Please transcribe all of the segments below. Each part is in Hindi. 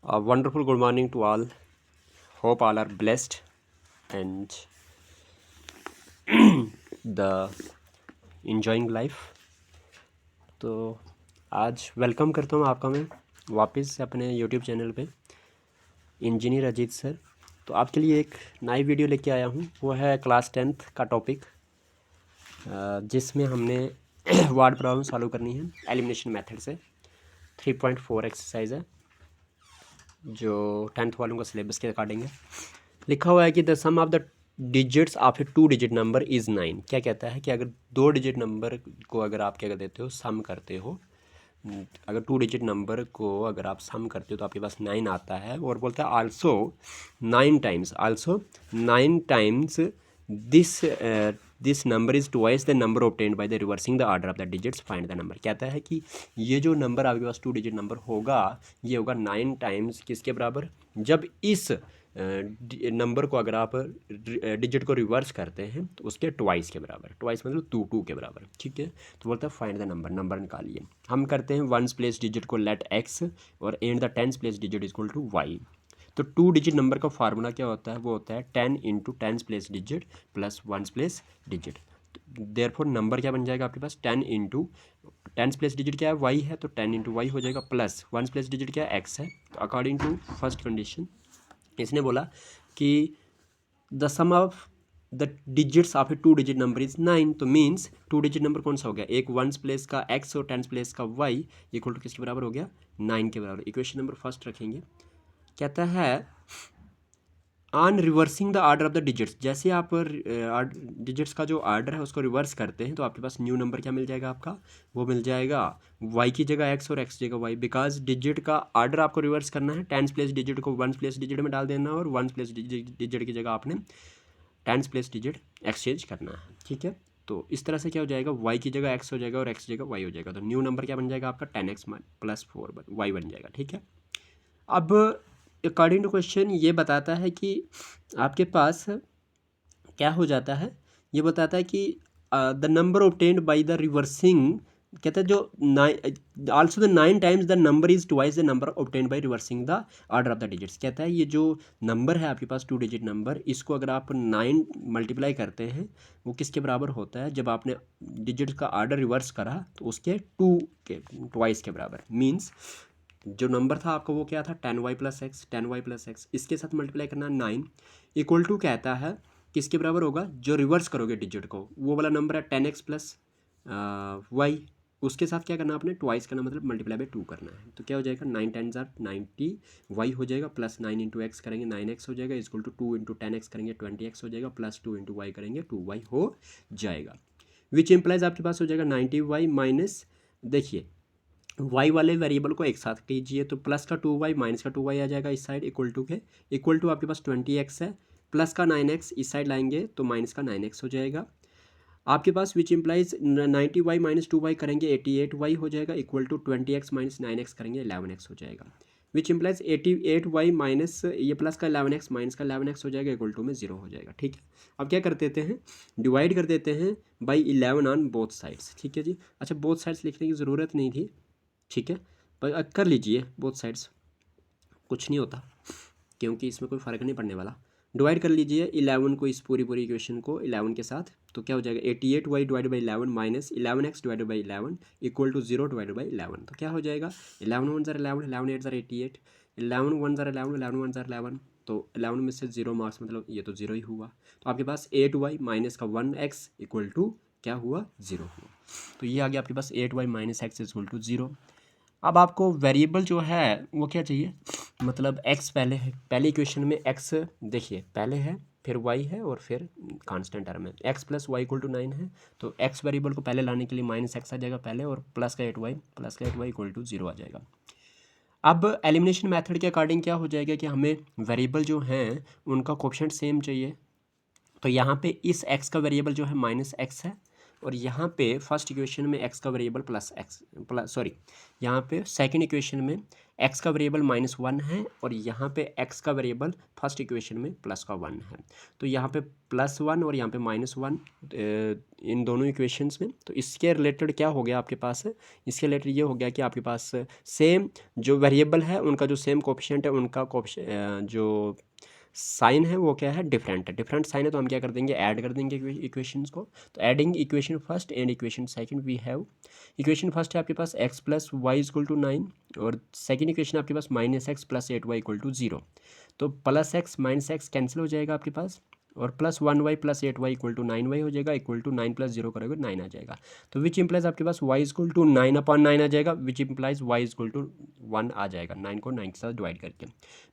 A wonderful good morning to all. Hope all are blessed and the enjoying life. तो आज वेलकम करता हूँ आपका मैं वापस से अपने यूट्यूब चैनल पे इंजीनियर अजीत सर। तो आपके लिए एक नई वीडियो लेके आया हूँ, वो है क्लास 10th का टॉपिक, जिसमें हमने वर्ड प्रॉब्लम सॉल्व करनी है एलिमिनेशन मेथड से। 3.4 एक्सरसाइज है जो 10th वालों का सिलेबस के अकॉर्डिंग है। लिखा हुआ है कि the sum of the digits of a 2 digit number is 9। क्या कहता है कि अगर 2 डिजिट नंबर को अगर आप क्या कर देते हो, सम करते हो, अगर 2 डिजिट नंबर को अगर आप सम करते हो तो आपके पास 9 आता है। और बोलता है also 9 times this number is twice the number obtained by the reversing the order of the digits, find the number. कहता है कि ये जो नंबर आपके पास 2 डिजिट नंबर होगा, ये होगा 9 टाइम्स किसके बराबर, जब इस नंबर को अगर आप डिजिट को रिवर्स करते हैं तो उसके ट्वाइस के बराबर। ट्वाइस मतलब 2 के बराबर, ठीक है। तो बोलता है फाइंड द नंबर, नंबर निकालिए। हम करते हैं वंस प्लेस डिजिट को लेट एक्स और and the tens place digit equal to y. तो 2 डिजिट नंबर का फार्मूला क्या होता है, वो होता है 10 into tens place digit plus once place digit. Therefore number क्या बन जाएगा आपके पास, 10 इंटू टेंस प्लेस डिजिट क्या है, वाई है, तो 10 इंटू वाई हो जाएगा, प्लस वंस प्लेस डिजिट क्या है, एक्स है। तो अकॉर्डिंग टू फर्स्ट कंडीशन इसने बोला कि the sum of the digits of a 2 digit number is 9। तो मीन्स 2 डिजिट नंबर कौन सा हो गया, एक वंस प्लेस का x और टेंस प्लेस का y इक्वल टू किसके बराबर हो गया, 9 के बराबर। इक्वेशन नंबर फर्स्ट रखेंगे। कहता है on reversing the order of the digits, जैसे आप डिजिट्स का जो ऑर्डर है उसको रिवर्स करते हैं तो आपके पास न्यू नंबर क्या मिल जाएगा आपका, वो मिल जाएगा y की जगह x और x जगह y। बिकॉज डिजिट का ऑर्डर आपको रिवर्स करना है, टेंस प्लेस डिजिट को वंस प्लेस डिजिट में डाल देना और वंस प्लेस डिजिट की जगह आपने टेंस प्लेस डिजिट एक्सचेंज करना है, ठीक है। तो इस तरह से क्या हो जाएगा, y की जगह x हो जाएगा और x की जगह y हो जाएगा। तो न्यू नंबर क्या बन जाएगा आपका, 10x प्लस 4y बन जाएगा, ठीक है। अब अकॉर्डिंग टू क्वेश्चन ये बताता है कि आपके पास क्या हो जाता है, ये बताता है कि the number obtained by the reversing, कहता है जो also the 9 times the number is twice the number obtained by reversing the order of the digits. कहता है ये जो नंबर है आपके पास 2 डिजिट नंबर, इसको अगर आप 9 मल्टीप्लाई करते हैं वो किसके बराबर होता है, जब आपने डिजिट का ऑर्डर रिवर्स करा तो उसके 2 के ट्वाइस के बराबर। मीन्स जो नंबर था आपका वो क्या था, 10y plus x, 10y plus x, इसके साथ मल्टीप्लाई करना 9 इक्वल टू कहता है किसके बराबर होगा, जो रिवर्स करोगे डिजिट को वो वाला नंबर है 10x प्लस वाई, उसके साथ क्या करना आपने, ट्वाइस करना, मतलब मल्टीप्लाई बाई 2 करना है। तो क्या हो जाएगा, 9 टेन ज़ार 90 वाई हो जाएगा, प्लस 9 इंटू एक्स करेंगे 9x हो जाएगा, इक्वल टू 2 इंटू 10x करेंगे 20x हो जाएगा, प्लस 2 इंटू वाई करेंगे 2y हो जाएगा। विच इम्प्लाइज आपके पास हो जाएगा 90y माइनस, देखिए y वाले वेरिएबल को एक साथ कीजिए तो प्लस का 2y माइनस का 2y आ जाएगा इस साइड, इक्वल टू के इक्वल टू आपके पास 20x है, प्लस का 9x इस साइड लाएंगे तो माइनस का 9x हो जाएगा आपके पास। Which implies 90y minus 2y करेंगे 88y हो जाएगा, equal to 20x minus 9x करेंगे 11x हो जाएगा। विच इम्प्लाइज 88y माइनस ये प्लस का 11x माइनस का 11x हो जाएगा, इक्वल टू में 0 हो जाएगा, ठीक है। अब क्या कर देते हैं, डिवाइड कर देते हैं बाई 11 ऑन बोथ साइड्स, ठीक है जी। अच्छा बोथ साइड्स लिखने की ज़रूरत नहीं थी, ठीक है, पर कर लीजिए बोथ साइड्स, कुछ नहीं होता क्योंकि इसमें कोई फ़र्क नहीं पड़ने वाला। डिवाइड कर लीजिए 11 को, इस पूरी इक्वेशन को 11 के साथ, तो क्या हो जाएगा 88y divide by 11 minus 11x divide by 11 equal to 0 divide by 11। तो क्या हो जाएगा 11 1 ज़र 11, 11 8 ज़र 88, 11 1 ज़र 11, 11 1 ज़र 11, तो 11 में से 0 मार्क्स मतलब ये तो 0 ही हुआ। तो आपके पास 8y माइनस का 1x इक्वल टू क्या हुआ, 0 हुआ। तो ये आ गया आपके पास 8y minus x equal to 0। अब आपको वेरिएबल जो है वो क्या चाहिए, मतलब x पहले है, पहले इक्वेशन में x देखिए पहले है, फिर y है और फिर कांस्टेंट टर्म है, x plus y equal to 9 है। तो x वेरिएबल को पहले लाने के लिए माइनस एक्स आ जाएगा पहले, और प्लस का 8y इक्वल टू 0 आ जाएगा। अब एलिमिनेशन मेथड के अकॉर्डिंग क्या हो जाएगा कि हमें वेरिएबल जो हैं उनका कोफिशिएंट सेम चाहिए। तो यहाँ पे इस x का वेरिएबल जो है माइनस एक्स है, और यहाँ पे फर्स्ट इक्वेशन में एक्स का वेरिएबल यहाँ पे सेकंड इक्वेशन में एक्स का वेरिएबल -1 है और यहाँ पे एक्स का वेरिएबल फर्स्ट इक्वेशन में +1 है। तो यहाँ पे +1 और यहाँ पे -1 इन दोनों इक्वेशंस में, तो इसके रिलेटेड क्या हो गया आपके पास, इसके रिलेटेड ये हो गया कि आपके पास सेम जो वेरिएबल है उनका जो सेम कोफिशिएंट है उनका जो साइन है वो क्या है, डिफरेंट साइन है। तो हम क्या कर देंगे, ऐड कर देंगे इक्वेशंस को। तो adding equation first and equation second, we have equation first है आपके पास x + y = 9 और सेकंड इक्वेशन आपके पास -x + 8y = 0। तो +x -x कैंसिल हो जाएगा आपके पास और +1y + 8y = 9y हो जाएगा, इक्वल टू 9 + 0 करोगे 9 आ जाएगा। तो विच इम्प्लाइज आपके पास y = 9/9 आ जाएगा, विच इम्प्लाइज y = 1 आ जाएगा, 9 को 9 के साथ डिवाइड करके।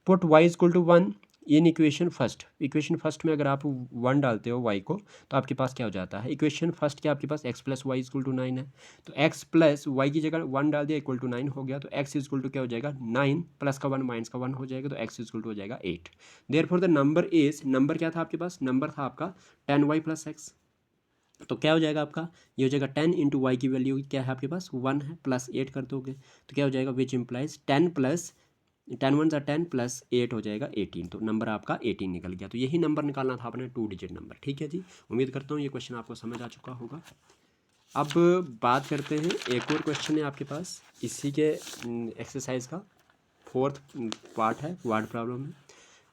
पुट y = 1 इन इक्वेशन फर्स्ट में अगर आप 1 डालते हो y को तो आपके पास क्या हो जाता है, इक्वेशन फर्स्ट क्या आपके पास x + y = 9 है। तो x + y की जगह 1 डाल दिया, इक्वल टू 9 हो गया। तो x = क्या हो जाएगा, 9 + का 1 - का 1 हो जाएगा, तो x = हो जाएगा 8। देयरफॉर द नंबर क्या था आपके पास, नंबर था आपका 10y + x। तो क्या हो जाएगा आपका, ये हो जाएगा 10 × y की वैल्यू क्या है आपके पास 1 है, +8 कर दोगे तो क्या हो जाएगा, विच इम्प्लाइज 10 + 10 1 = 10 + 8 हो जाएगा 18। तो नंबर आपका 18 निकल गया। तो यही नंबर निकालना था अपने 2 डिजिट नंबर। ठीक है जी, उम्मीद करता हूँ ये क्वेश्चन आपको समझ आ चुका होगा। अब बात करते हैं, एक और क्वेश्चन है आपके पास इसी के एक्सरसाइज का 4th पार्ट है, वर्ड प्रॉब्लम है।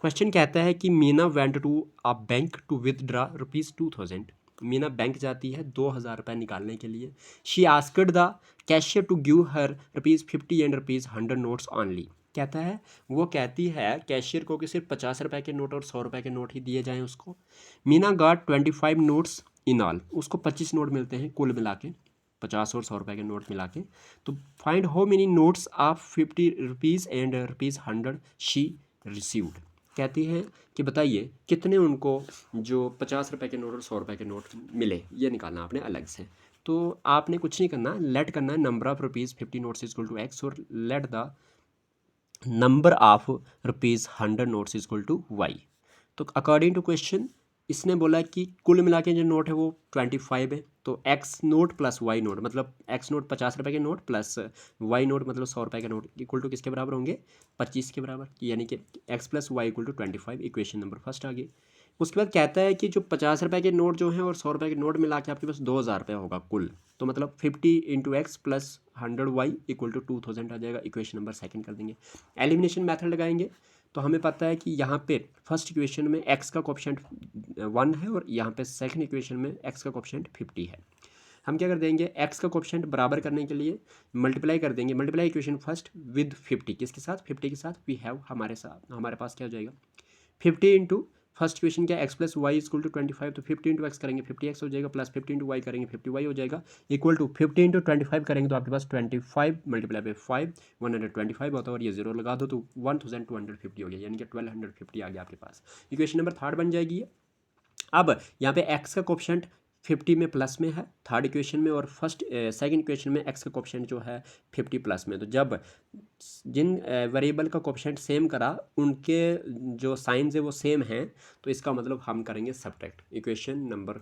क्वेश्चन कहता है कि Meena went to a bank to withdraw ₹2000। Meena bank जाती है 2000 रुपये निकालने के लिए। She asked the cashier to give her ₹50 and ₹100 notes only. कहता है, वो कहती है कैशियर को कि सिर्फ 50 रुपये के नोट और 100 रुपये के नोट ही दिए जाएं उसको। Meena got 25 notes in all, उसको 25 नोट मिलते हैं कुल मिला के, 50 और 100 रुपये के नोट मिला के। तो find how many notes of ₹50 and ₹100 she received. कहती है कि बताइए कितने उनको जो 50 रुपये के नोट और 100 रुपये के नोट मिले, ये निकालना आपने अलग से। तो आपने कुछ नहीं करना, लेट करना है नंबर ऑफ ₹50 नोट्स = x और let the number of ₹100 notes = y। तो अकॉर्डिंग टू क्वेश्चन इसने बोला कि कुल मिला के जो नोट है वो 25 है। तो x नोट + y नोट, मतलब x नोट 50 रुपये के नोट प्लस y नोट मतलब 100 रुपये के नोट इक्वल टू किसके बराबर होंगे, 25 के बराबर, यानी कि x + y = 25। Equation number first आ गई। उसके बाद कहता है कि जो 50 रुपये के नोट जो हैं और 100 रुपये के नोट मिला के आपके पास 2000 रुपये होगा कुल। तो मतलब 50 × x + 100y = 2000 आ जाएगा। इक्वेशन नंबर सेकंड कर देंगे। एलिमिनेशन मेथड लगाएंगे तो हमें पता है कि यहाँ पे फर्स्ट इक्वेशन में x का कोफिशिएंट 1 है और यहाँ पे सेकंड इक्वेशन में x का कोफिशिएंट 50 है। हम क्या कर देंगे, x का कोफिशिएंट बराबर करने के लिए मल्टीप्लाई कर देंगे, मल्टीप्लाई इक्वेशन फर्स्ट विद 50, किसके साथ, 50 के साथ। वी हैव हमारे पास क्या हो जाएगा, 50 इंटू फर्स्ट इक्वेशन क्या, x + y = 25। तो 50 × x करेंगे 50x हो जाएगा, प्लस 50 × y करेंगे 50y हो जाएगा, इक्वल टू 50 × 25 करेंगे तो आपके पास 25 × 5 125 होता है और ये 0 लगा दो तो 1250 हो गया, यानी कि 1250 आ गया आपके पास। इक्वेशन नंबर थर्ड बन जाएगी। अब यहाँ पे x का कोफिशिएंट 50 में प्लस में है थर्ड इक्वेशन में, और सेकंड इक्वेशन में x का कोफिशिएंट जो है 50 प्लस में। तो जब जिन वेरिएबल का कोफिशिएंट सेम करा उनके जो साइंस है वो सेम हैं, तो इसका मतलब हम करेंगे सब्ट्रैक्ट। इक्वेशन नंबर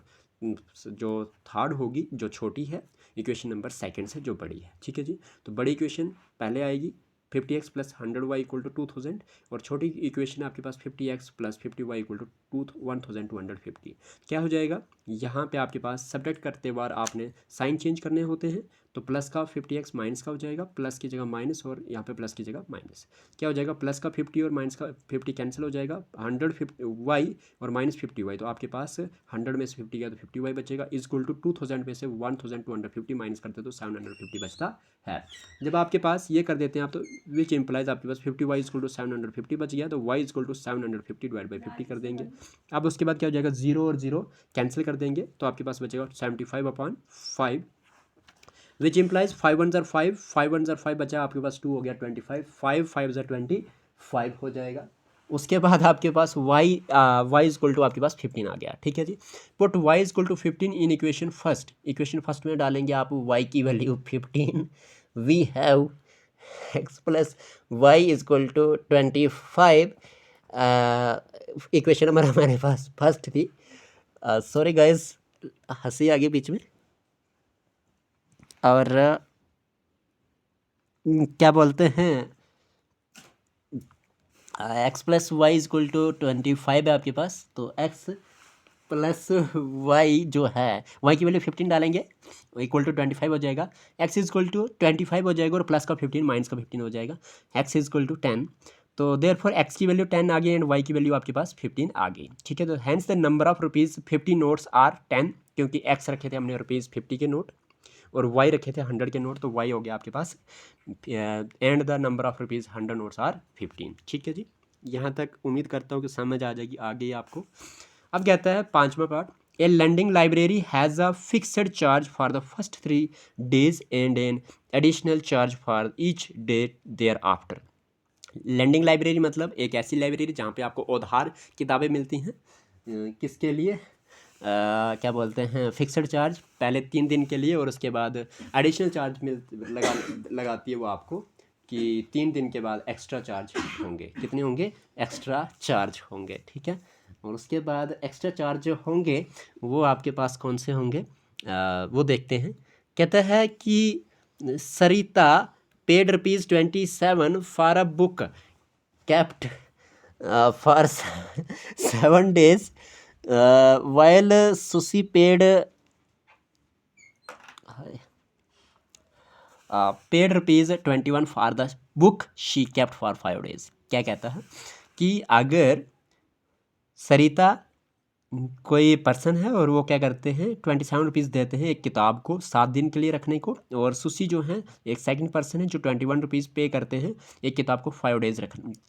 जो थर्ड होगी जो छोटी है, इक्वेशन नंबर सेकंड से जो बड़ी है। ठीक है जी, तो बड़ी इक्वेशन पहले आएगी 50x + 100y = 2000 और छोटी इक्वेशन आपके पास 50x + 50y = 1250। क्या हो जाएगा, यहाँ पे आपके पास सब्ट्रैक्ट करते बार आपने साइन चेंज करने होते हैं। तो प्लस का 50x माइनस का हो जाएगा, प्लस की जगह माइनस और यहाँ पे प्लस की जगह माइनस। क्या हो जाएगा, प्लस का 50 और माइनस का 50 कैंसिल हो जाएगा, 100y और -50y। तो आपके पास 100 में से 50 गया तो 50y बचेगा, = 2000 में से 1250 माइनस करते तो 750 बचता है। जब आपके पास ये कर देते हैं आप, तो विच इम्प्लाइज आपके पास 50y = 750 बच गया, तो y = 750 / 50 कर देंगे। अब उसके बाद क्या हो जाएगा, 0 और 0 कैंसिल कर देंगे तो आपके पास बचेगा 75/5, विच इम्प्लाइज 5 1 = 5, 5 1 = 5 बचा आपके पास 2 हो गया 25, 5 5 = 25 हो जाएगा। उसके बाद आपके पास y = आपके पास 15 आ गया। ठीक है जी, put y = 15 in equation first में डालेंगे आप y की value 15। We have x + y = 25। Equation number हमारे पास फर्स्ट थी। सॉरी गाइज, हंसी आ गई बीच में। और क्या बोलते हैं X plus Y is equal to 25 है आपके पास, तो एक्स प्लस वाई जो है वाई की वैल्यू 15 डालेंगे इक्वल टू 25 हो जाएगा, एक्स इज इक्वल टू 25 हो जाएगा और प्लस का 15 माइनस का 15 हो जाएगा, एक्स इज इक्वल टू 10। तो देयरफॉर एक्स की वैल्यू 10 आ गई एंड वाई की वैल्यू आपके पास 15 आ गई। ठीक है, तो hence the number of rupees 50 notes are 10, क्योंकि एक्स रखे थे हमने रुपीज़ 50 के नोट और वाई रखे थे 100 के नोट, तो वाई हो गया आपके पास and the number of rupees 100 notes are 15। ठीक है जी, यहाँ तक उम्मीद करता हूँ कि समझ आ जाएगी आ गई आपको। अब कहता है 5वां part, a lending library has a fixed charge for the first 3 days and an additional charge for each day thereafter. Lending library मतलब एक ऐसी लाइब्रेरी जहाँ पे आपको उधार किताबें मिलती हैं, किसके लिए क्या बोलते हैं फिक्सड चार्ज पहले 3 दिन के लिए और उसके बाद एडिशनल चार्ज लगाती है वो आपको कि 3 दिन के बाद एक्स्ट्रा चार्ज होंगे। कितने होंगे? एक्स्ट्रा चार्ज होंगे। ठीक है, और उसके बाद एक्स्ट्रा चार्ज जो होंगे वो आपके पास कौन से होंगे वो देखते हैं। कहता है कि Sarita paid ₹27 for a book kept for 7 days while Susie paid ₹21 for the book she kept for 5 days। क्या कहता है कि अगर सरिता कोई पर्सन है और वो क्या करते हैं 27 रुपीज़ देते हैं एक किताब को 7 दिन के लिए रखने को, और सुशी जो है एक सेकंड पर्सन है जो 21 रुपीज़ पे करते हैं एक किताब को 5 डेज़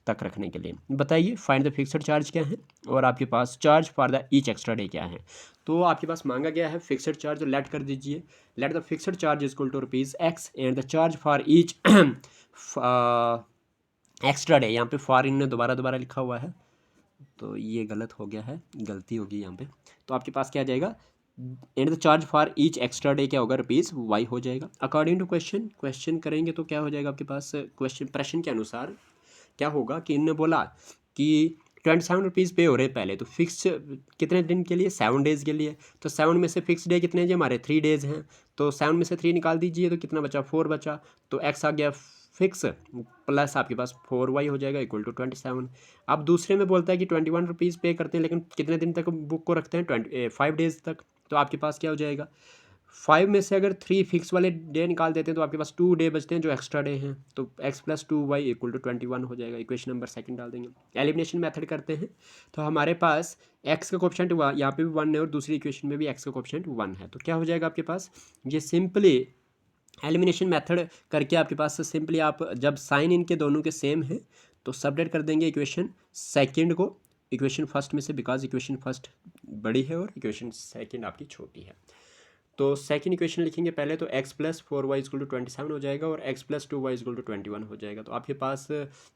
तक रखने के लिए। बताइए फाइंड द फिक्सड चार्ज क्या है और आपके पास charge for the each extra day क्या है। तो आपके पास मांगा गया है फिक्सड चार्ज, लेट कर दीजिए, let the fixed charge is equal to ₹x and the charge for each extra day. यहाँ पे फॉर इनने दोबारा लिखा हुआ है तो ये गलत हो गया है, गलती होगी यहाँ पे। तो आपके पास क्या आ जाएगा and the charge for each extra day क्या होगा ₹y हो जाएगा अकॉर्डिंग टू क्वेश्चन करेंगे तो क्या हो जाएगा आपके पास प्रश्न के अनुसार क्या होगा कि इन्होंने बोला कि 27 रुपीज़ पे हो रहे पहले, तो फिक्स कितने दिन के लिए 7 डेज़ के लिए, तो 7 में से फिक्स डे कितने हैं हमारे 3 डेज़ हैं, तो 7 में से 3 निकाल दीजिए तो कितना बचा 4 बचा, तो x आ गया फिक्स प्लस आपके पास 4y हो जाएगा इक्वल टू 27। अब दूसरे में बोलता है कि 21 रुपीज़ पे करते हैं लेकिन कितने दिन तक बुक को रखते हैं 5 डेज़ तक, तो आपके पास क्या हो जाएगा 5 में से अगर 3 फिक्स वाले डे निकाल देते हैं तो आपके पास 2 डे बचते हैं जो एक्स्ट्रा डे हैं, तो x plus 2y equal to 21 हो जाएगा। इक्वेशन नंबर 2 डाल देंगे, एलिमिनेशन मेथड करते हैं तो हमारे पास x का कोएफिशिएंट यहाँ पे भी 1 है और दूसरी इक्वेशन में भी x का कोएफिशिएंट 1 है, तो क्या हो जाएगा आपके पास ये सिंपली एलिमिनेशन मेथड करके आपके पास सिंपली आप जब साइन इनके दोनों के सेम है तो सबट्रैक्ट कर देंगे इक्वेशन सेकंड को इक्वेशन फर्स्ट में से, बिकॉज इक्वेशन फर्स्ट बड़ी है और इक्वेशन सेकंड आपकी छोटी है। तो सेकंड इक्वेशन लिखेंगे पहले तो x plus 4y equal to 27 हो जाएगा और x plus 2y equal to 21 हो जाएगा। तो आपके पास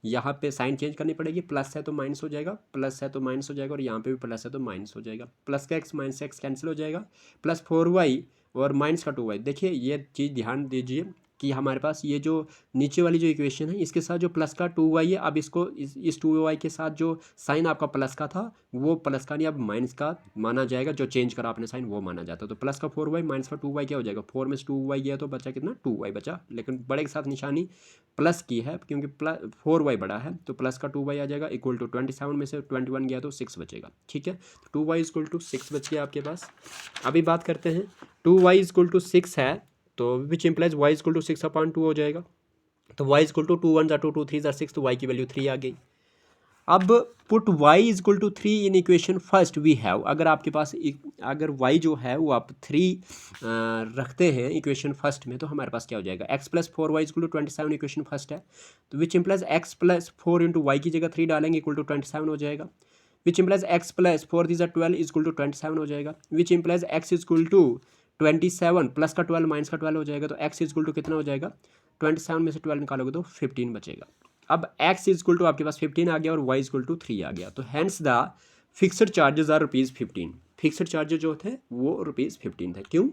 यहाँ पे साइन चेंज करनी पड़ेगी, प्लस है तो माइनस हो जाएगा, प्लस है तो माइनस हो जाएगा और यहाँ पे भी प्लस है तो माइनस हो जाएगा, प्लस का x माइनस x कैंसिल हो जाएगा, प्लस 4y और माइनस का 2y। देखिए ये चीज़ ध्यान दीजिए कि हमारे पास ये जो नीचे वाली जो इक्वेशन है इसके साथ जो प्लस का 2y है, अब इसको इस 2y के साथ जो साइन आपका प्लस का था वो प्लस का नहीं अब माइनस का माना जाएगा, जो चेंज करा आपने साइन वो माना जाता है। तो प्लस का 4y माइनस का 2y क्या हो जाएगा 4 में से 2y गया तो बचा कितना 2y बचा, लेकिन बड़े के साथ निशानी प्लस की है क्योंकि 4y बड़ा है, तो प्लस का 2y आ जाएगा इक्वल टू 27 में से 21 गया तो 6 बचेगा। ठीक है, तो 2y इक्वल टू 6 बच गया आपके पास। अभी बात करते हैं 2y इक्वल टू 6 है तो which implies y equal to 6/2 हो जाएगा, तो y इक्वल टू 2 1 2 2 3 6, तो y की वैल्यू 3 आ गई। अब put y equal to 3 in equation first we have, अगर आपके पास अगर y जो है वो आप 3 रखते हैं इक्वेशन फर्स्ट में तो हमारे पास क्या हो जाएगा x plus 4y equal to 27 equation first है, तो which implies x plus 4 into y की जगह 3 डालेंगे इक्वल टू 27 हो जाएगा, which implies x plus 4 this 12 equal to 27 हो जाएगा, which implies x equal to 27 plus का 12 माइनस का 12 हो जाएगा, तो x इक्वल टू कितना हो जाएगा 27 में से 12 निकालोगे तो 15 बचेगा। अब x इक्वल टू आपके पास 15 आ गया और y इक्वल टू 3 आ गया, तो hence the fixed charges are ₹15। Fixed charges जो थे वो ₹15 थे। क्यों?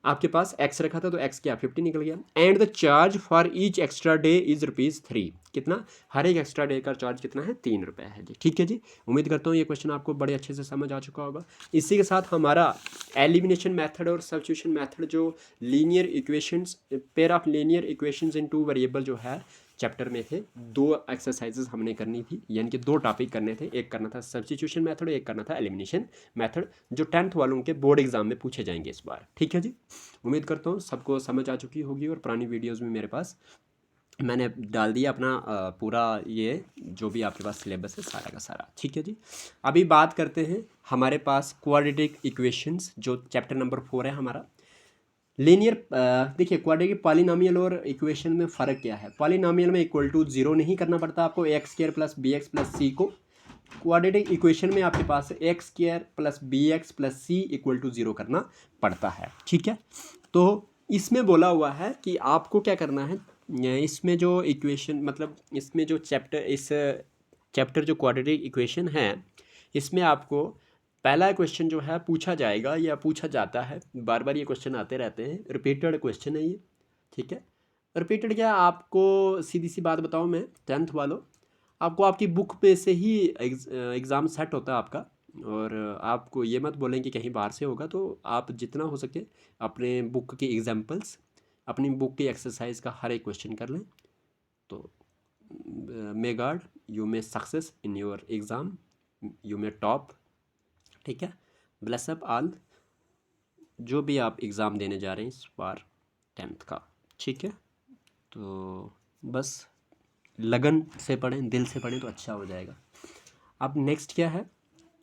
आपके पास x रखा था तो x क्या 50 निकल गया। And the charge for each extra day is ₹3। कितना, हर एक एक्स्ट्रा डे का चार्ज कितना है, 3 रुपये है जी। ठीक है जी, उम्मीद करता हूँ ये क्वेश्चन आपको बड़े अच्छे से समझ आ चुका होगा। इसी के साथ हमारा एलिमिनेशन मेथड और सब्स्टिट्यूशन मेथड जो linear equations, pair of linear equations in 2 variable जो है चैप्टर में थे, 2 एक्सरसाइजेस हमने करनी थी, यानी कि 2 टॉपिक करने थे। एक करना था सब्स्टिट्यूशन मेथड, एक करना था एलिमिनेशन मेथड, जो 10th वालों के बोर्ड एग्जाम में पूछे जाएंगे इस बार। ठीक है जी, उम्मीद करता हूँ सबको समझ आ चुकी होगी। और पुरानी वीडियोज़ में मेरे पास मैंने डाल दिया अपना पूरा ये जो भी आपके पास सिलेबस है सारा का सारा। ठीक है जी, अभी बात करते हैं हमारे पास क्वाड्रेटिक इक्वेशंस, जो चैप्टर नंबर 4 है हमारा। लीनियर, देखिए क्वाड्रेटिक पॉलिनोमियल और इक्वेशन में फ़र्क क्या है। पॉलिनोमियल में इक्वल टू 0 नहीं करना पड़ता आपको, x² plus bx plus c को। क्वाड्रेटिक इक्वेशन में आपके पास x² plus bx plus c equal to 0 करना पड़ता है। ठीक है, तो इसमें बोला हुआ है कि आपको क्या करना है, इसमें जो इक्वेशन मतलब इसमें जो चैप्टर जो क्वाड्रेटिक इक्वेशन है, इसमें आपको पहला क्वेश्चन जो है पूछा जाएगा या पूछा जाता है, बार बार ये क्वेश्चन आते रहते हैं, रिपीटेड क्वेश्चन है ये। ठीक है, रिपीटेड क्या, आपको सीधी सी बात बताऊँ मैं 10th वालों, आपको आपकी बुक पे से ही एग्ज़ाम सेट होता है आपका। और आपको ये मत बोलें कि कहीं बाहर से होगा, तो आप जितना हो सके अपने बुक की एग्जाम्पल्स, अपनी बुक की एक्सरसाइज का हर एक क्वेश्चन कर लें। तो may God you may success in your exam, you may top. ठीक है, ब्लेस अप ऑल जो भी आप एग्ज़ाम देने जा रहे हैं इस बार 10th का। ठीक है, तो बस लगन से पढ़ें, दिल से पढ़ें तो अच्छा हो जाएगा। अब नेक्स्ट क्या है,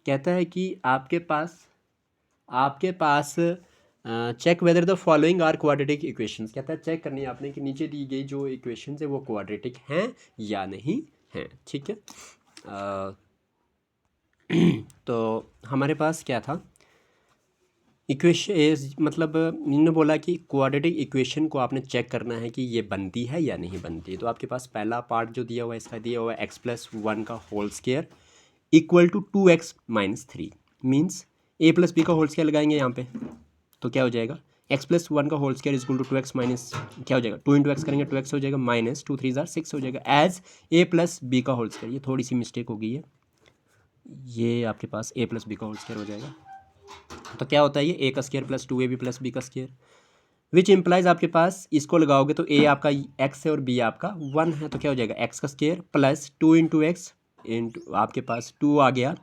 कहता है कि आपके पास check whether the following are quadratic equations. कहता है चेक करनी है आपने कि नीचे दी गई जो इक्वेशंस है वो क्वाड्रेटिक हैं या नहीं हैं। ठीक है, तो हमारे पास क्या था, इक्वेशन मतलब इन्होंने बोला कि क्वाड्रेटिक इक्वेशन को आपने चेक करना है कि ये बनती है या नहीं बनती। तो आपके पास पहला पार्ट जो दिया हुआ है इसका दिया हुआ है x+1 का whole square equal to 2x minus 3, means a plus b का होल स्क्वायर लगाएंगे यहाँ पे, तो क्या हो जाएगा x+1 का whole square equal to 2x minus, क्या हो जाएगा 2 इंटू एक्स करेंगे 2x हो जाएगा, माइनस 2 3 6 हो जाएगा, एज a प्लस बी का होल स्क्वायर। ये थोड़ी सी मिस्टेक हो गई है, ये आपके पास a प्लस बी का होल स्क्वायर हो जाएगा। तो क्या होता है ये a का square plus 2ab plus b का स्क्वायर, विच इम्प्लाइज आपके पास इसको लगाओगे तो a आपका x है और b आपका 1 है, तो क्या हो जाएगा x का square plus 2 into x into आपके पास 2 आ गया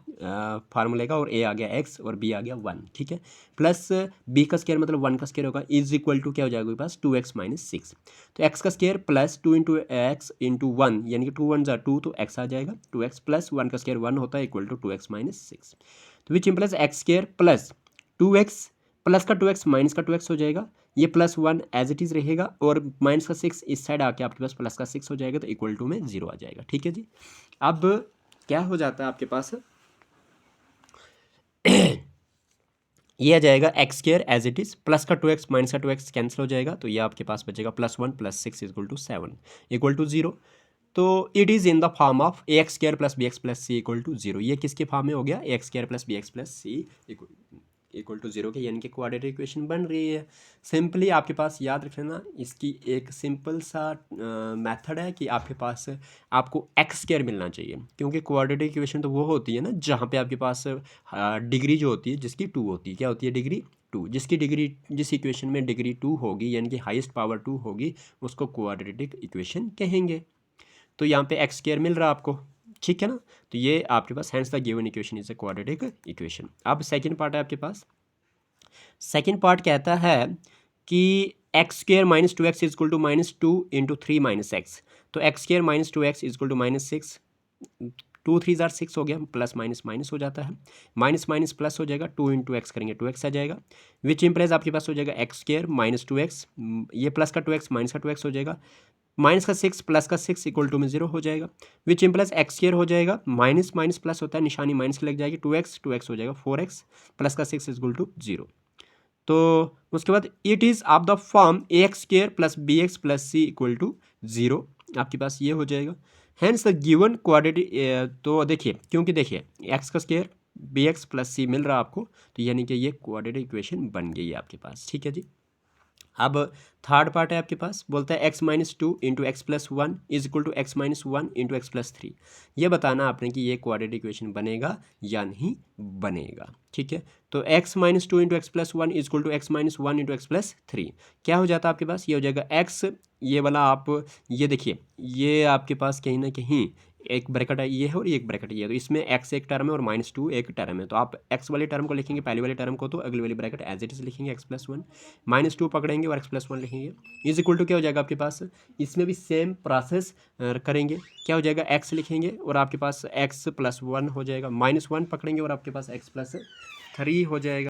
फार्मूले का, और a आ गया x और b आ गया 1। ठीक है, प्लस b का स्क्वायर मतलब 1 का स्क्वायर होगा, इज इक्वल टू क्या हो जाएगा आपके पास 2x माइनस 6। तो x का square plus 2 into x into 1, यानी कि 2 1 ज़ा 2, तो x आ जाएगा 2x प्लस 1 का स्क्वायर 1 होता है इक्वल टू 2x माइनस 6। तो which implies x square plus 2x plus का 2x माइनस का 2x हो जाएगा, ये प्लस 1 एज इट इज़ रहेगा, और माइनस का 6 इस साइड आके आपके पास प्लस का 6 हो जाएगा, तो इक्वल टू में 0 आ जाएगा। ठीक है जी, अब क्या हो जाता है आपके पास ये आ जाएगा x square as it is, plus का 2x माइनस का 2x कैंसिल हो जाएगा, तो ये आपके पास बचेगा +1 + 6 इक्वल टू 7 इक्वल टू 0। तो it is in the form of ax² + bx + c equal to 0। ये किसके फॉर्म में हो गया, ax² + bx + c equal to 0 के, यानी कि क्वाड्रेटिक इक्वेशन बन रही है। सिंपली आपके पास याद रख लेना, इसकी एक सिंपल सा मेथड है कि आपके पास आपको x² मिलना चाहिए, क्योंकि क्वाड्रेटिक इक्वेशन तो वो होती है ना जहाँ पे आपके पास डिग्री जो होती है जिसकी 2 होती है, क्या होती है डिग्री 2, जिसकी डिग्री जिस इक्वेशन में डिग्री 2 होगी यानी कि हाईएस्ट पावर 2 होगी उसको क्वाड्रेटिक इक्वेशन कहेंगे। तो यहाँ पे x² मिल रहा है आपको, ठीक है ना, तो ये आपके पास hence the given equation is a quadratic equation. अब सेकंड पार्ट है आपके पास, सेकंड पार्ट कहता है कि x² minus 2x is equal to -2 into 3 minus X. तो x² minus 2x is equal to -6, 2 3 जार 6 हो गया, प्लस माइनस माइनस हो जाता है, माइनस माइनस प्लस हो जाएगा, 2 इंटू एक्स करेंगे 2x आ जाएगा, विच इम्प्लाइज आपके पास हो जाएगा x² माइनस 2x, ये प्लस का 2x माइनस का 2x हो जाएगा, माइनस का 6 प्लस का 6 इक्वल टू में 0 हो जाएगा, विच इम्प्लस x² हो जाएगा, माइनस माइनस प्लस होता है, निशानी माइनस की लग जाएगी, 2x हो जाएगा 4x प्लस का 6 इक्वल टू 0। तो उसके बाद it is of the form ax² + bx + c equal to 0, आपके पास ये हो जाएगा। हैंस द गिवन क्वाड्रेटिक, तो देखिए क्योंकि देखिए x का स्क्वायर bx + c मिल रहा है आपको, तो यानी कि ये क्वाड्रेटिक इक्वेशन बन गई है आपके पास। ठीक है जी, अब थर्ड पार्ट है आपके पास, बोलता है x minus two into x plus one is equal to x minus one into x plus three. ये बताना आपने कि ये क्वाड्रेटिक इक्वेशन बनेगा या नहीं बनेगा। ठीक है, तो x minus two into x plus one is equal to x minus one into x plus three. क्या हो जाता है आपके पास, ये हो जाएगा x, ये वाला आप ये देखिए, ये आपके पास कहीं ना कहीं एक ब्रैकेट ये है और एक ब्रैकेट ये है, तो इसमें x एक टर्म है और माइनस टू एक टर्म है। तो आप x वाले टर्म को लिखेंगे पहले वाले टर्म को, तो अगली वाली ब्रैकेट एज इट इज लिखेंगे x plus one, minus two पकड़ेंगे और एक्स प्लस वन लिखेंगे। इज इक्वल टू क्या हो जाएगा आपके पास, इसमें भी सेम प्रोसेस करेंगे। क्या हो जाएगा, x लिखेंगे और आपके पास x प्लस वन हो जाएगा, माइनस वन पकड़ेंगे और आपके पास x प्लस थ्री हो जाएगा।